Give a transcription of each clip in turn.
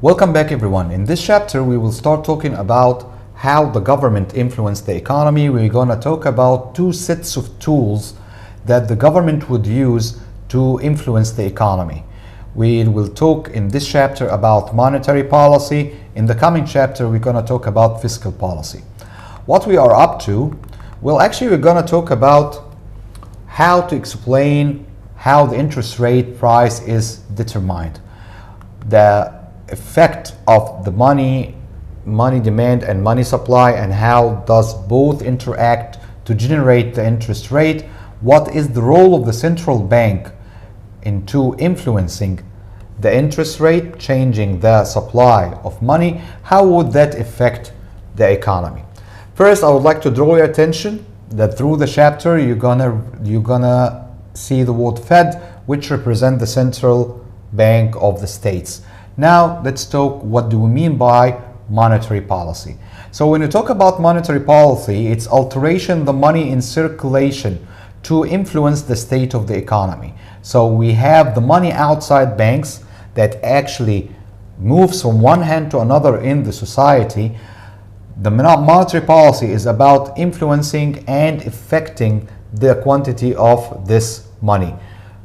Welcome back everyone. In this chapter we will start talking about how the government influenced the economy. We're going to talk about two sets of tools that the government would use to influence the economy. We will talk in this chapter about monetary policy. In the coming chapter we're going to talk about fiscal policy. What we are up to, well actually we're going to talk about how to explain how the interest rate price is determined, the effect of the money demand and money supply, and how does both interact to generate the interest rate. What is the role of the central bank into influencing the interest rate, changing the supply of money? How would that affect the economy? First, I would like to draw your attention that through the chapter you're gonna see the word Fed, which represent the central bank of the states. Now let's talk, what do we mean by monetary policy? So when you talk about monetary policy, it's alteration the money in circulation to influence the state of the economy. So we have the money outside banks that actually moves from one hand to another in the society. The monetary policy is about influencing and affecting the quantity of this money.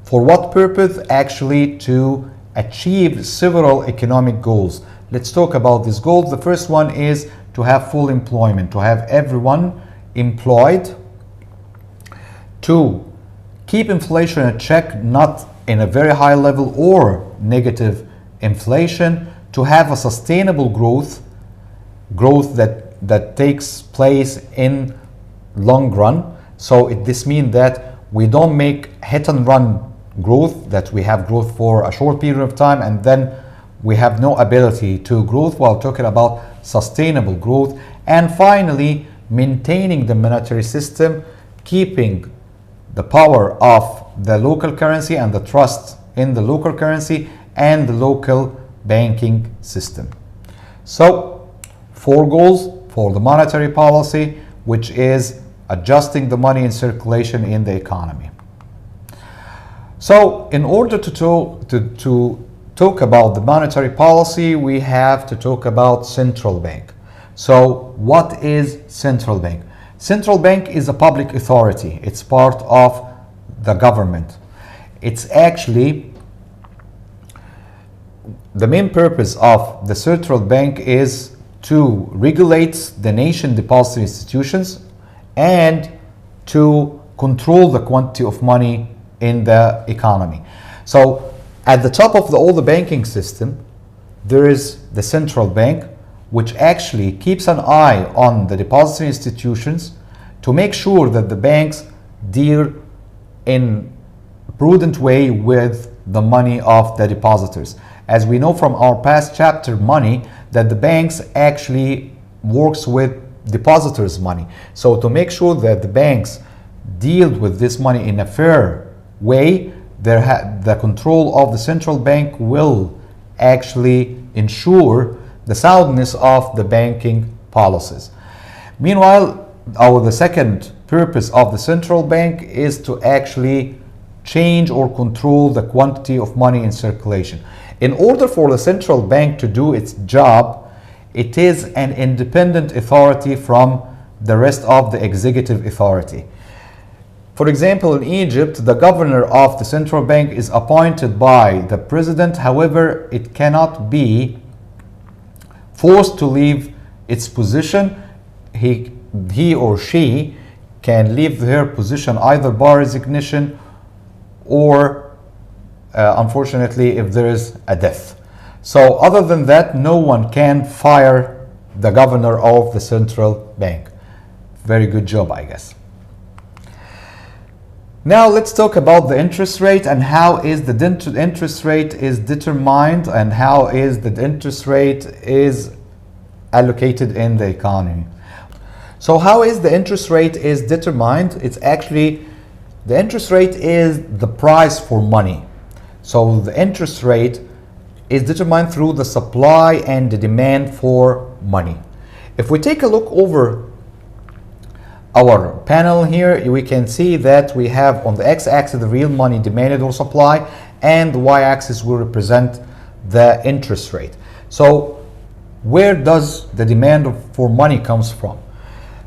For what purpose? Actually to achieve several economic goals. Let's talk about these goals. The first one is to have full employment, to have everyone employed, to keep inflation in check, not in a very high level or negative inflation, to have a sustainable growth that takes place in long run. So this means that we don't make hit and run growth, that we have growth for a short period of time and then we have no ability to growth, while talking about sustainable growth. And finally, maintaining the monetary system, keeping the power of the local currency and the trust in the local currency and the local banking system. So 4 goals for the monetary policy, which is adjusting the money in circulation in the economy. So in order to talk about the monetary policy, we have to talk about central bank. So what is central bank? Central bank is a public authority. It's part of the government. It's actually, the main purpose of the central bank is to regulate the nation depository institutions and to control the quantity of money in the economy. So at the top of all the banking system, there is the central bank, which actually keeps an eye on the depository institutions to make sure that the banks deal in a prudent way with the money of the depositors. As we know from our past chapter, money, that the banks actually works with depositors' money. So to make sure that the banks deal with this money in a fair way, the control of the central bank will actually ensure the soundness of the banking policies. Meanwhile, the second purpose of the central bank is to actually change or control the quantity of money in circulation. In order for the central bank to do its job, it is an independent authority from the rest of the executive authority. For example, in Egypt, the governor of the central bank is appointed by the president. However, it cannot be forced to leave its position. He or she can leave her position either by resignation or unfortunately if there is a death. So other than that, no one can fire the governor of the central bank. Very good job, I guess. Now let's talk about the interest rate and how is the interest rate is determined and how is the interest rate is allocated in the economy. So how is the interest rate is determined? It's actually, the interest rate is the price for money. So the interest rate is determined through the supply and the demand for money. If we take a look over our panel here, we can see that we have on the x-axis the real money demanded or supply, and the y-axis will represent the interest rate. So where does the demand for money comes from?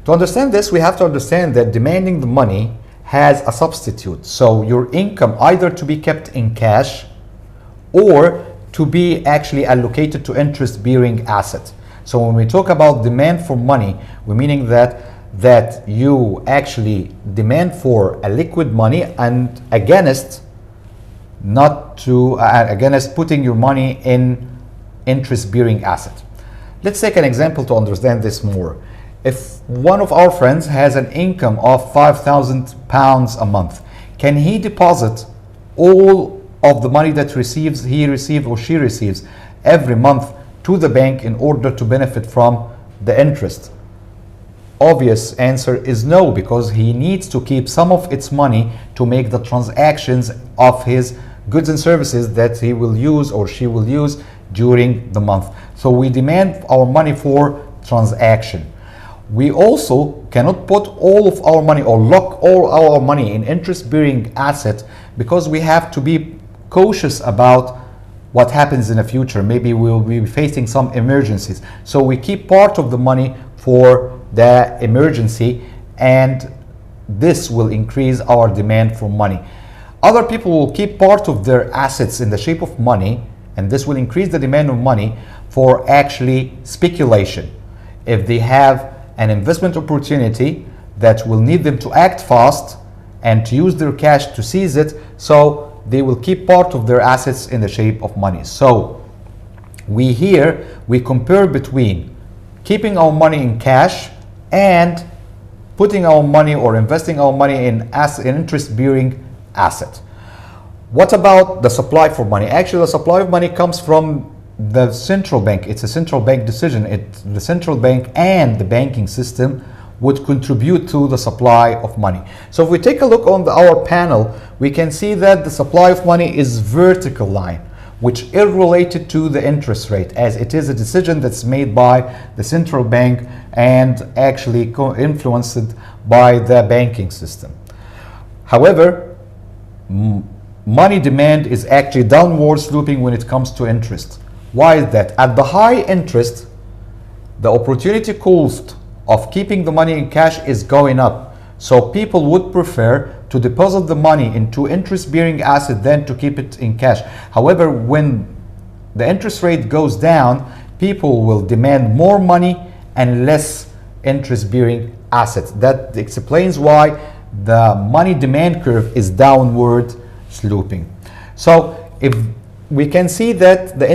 To understand this, we have to understand that demanding the money has a substitute. So your income either to be kept in cash or to be actually allocated to interest-bearing assets. So when we talk about demand for money, we're meaning that you actually demand for a liquid money and against putting your money in interest-bearing asset. Let's take an example to understand this more. If one of our friends has an income of £5,000 a month, can he deposit all of the money that he receives or she receives every month to the bank in order to benefit from the interest? Obvious answer is no, because he needs to keep some of its money to make the transactions of his goods and services that he will use or she will use during the month. So we demand our money for transaction. We also cannot put all of our money or lock all our money in interest-bearing asset, because we have to be cautious about what happens in the future. Maybe we'll be facing some emergencies. So we keep part of the money for the emergency, and this will increase our demand for money. Other people will keep part of their assets in the shape of money, and this will increase the demand of money for actually speculation. If they have an investment opportunity that will need them to act fast and to use their cash to seize it, so they will keep part of their assets in the shape of money. So we compare between keeping our money in cash and putting our money or investing our money in interest-bearing asset. What about the supply for money? Actually, the supply of money comes from the central bank. It's a central bank decision. The central bank and the banking system would contribute to the supply of money. So if we take a look on our panel, we can see that the supply of money is vertical line, which is related to the interest rate, as it is a decision that's made by the central bank and actually influenced by the banking system. However, money demand is actually downward sloping when it comes to interest. Why is that? At the high interest, the opportunity cost of keeping the money in cash is going up. So people would prefer to deposit the money into interest-bearing asset than to keep it in cash. However, when the interest rate goes down, people will demand more money and less interest-bearing assets. That explains why the money demand curve is downward sloping. So if we can see that the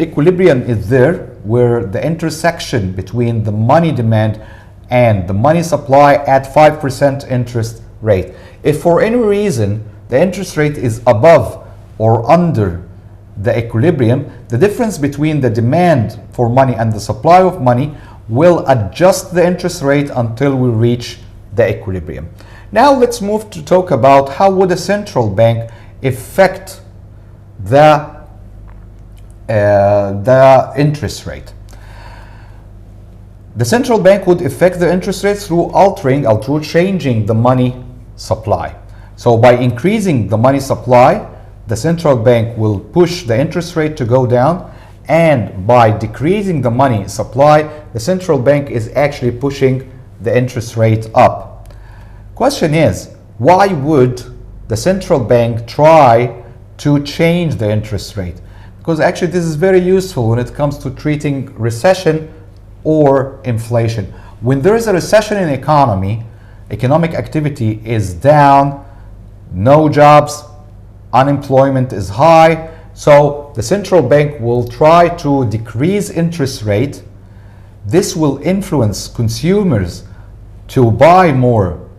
equilibrium is there, where the intersection between the money demand and the money supply at 5% interest rate. If for any reason the interest rate is above or under the equilibrium, the difference between the demand for money and the supply of money will adjust the interest rate until we reach the equilibrium. Now let's move to talk about how would a central bank affect the interest rate. The central bank would affect the interest rate through changing the money supply. So by increasing the money supply, the central bank will push the interest rate to go down, and by decreasing the money supply, the central bank is actually pushing the interest rate up. Question is, why would the central bank try to change the interest rate? Because actually this is very useful when it comes to treating recession or inflation. When there is a recession in the economy, economic activity is down, no jobs, unemployment is high, so the central bank will try to decrease interest rate. This will influence consumers to buy more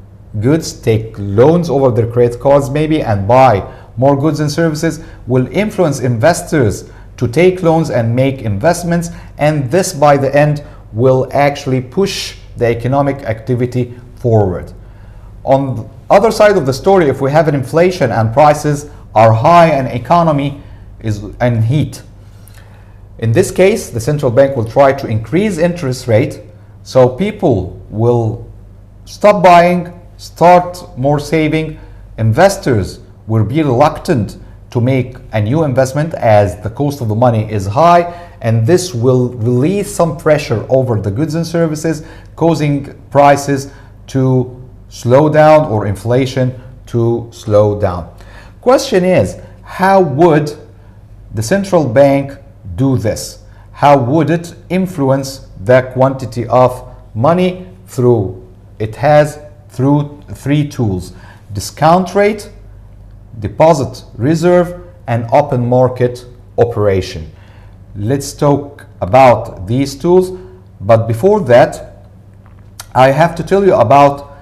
goods, take loans over their credit cards maybe, and buy more goods and services, will influence investors to take loans and make investments, and this by the end will actually push the economic activity forward. On the other side of the story, if we have an inflation and prices are high and economy is in heat, in this case the central bank will try to increase interest rate, so people will stop buying, start more saving, investors will be reluctant to make a new investment as the cost of the money is high, and this will release some pressure over the goods and services, causing prices to slow down or inflation to slow down. Question is, how would the central bank do this? How would it influence the quantity of money? It has through three tools: discount rate, deposit reserve, and open market operation. Let's talk about these tools, but before that, I have to tell you about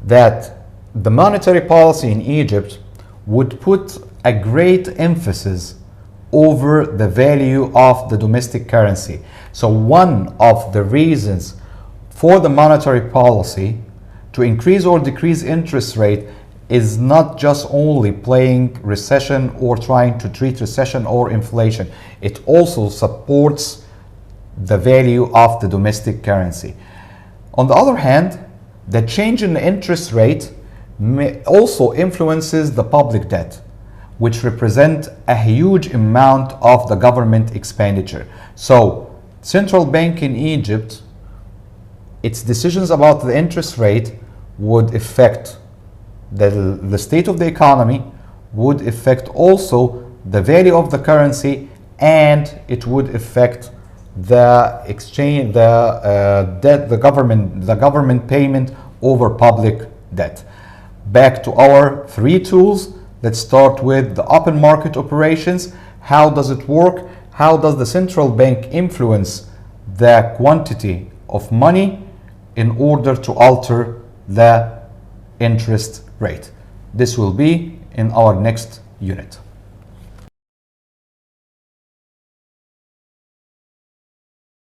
that the monetary policy in Egypt would put a great emphasis over the value of the domestic currency. So one of the reasons for the monetary policy to increase or decrease interest rate is not just only playing recession or trying to treat recession or inflation. It also supports the value of the domestic currency. On the other hand, the change in the interest rate also influences the public debt, which represent a huge amount of the government expenditure. So, central bank in Egypt, its decisions about the interest rate would affect the state of the economy, would affect also the value of the currency, and it would affect the exchange, debt, the government payment over public debt. Back to our three tools. Let's start with the open market operations. How does it work? How does the central bank influence the quantity of money in order to alter the interest rate? This will be in our next unit.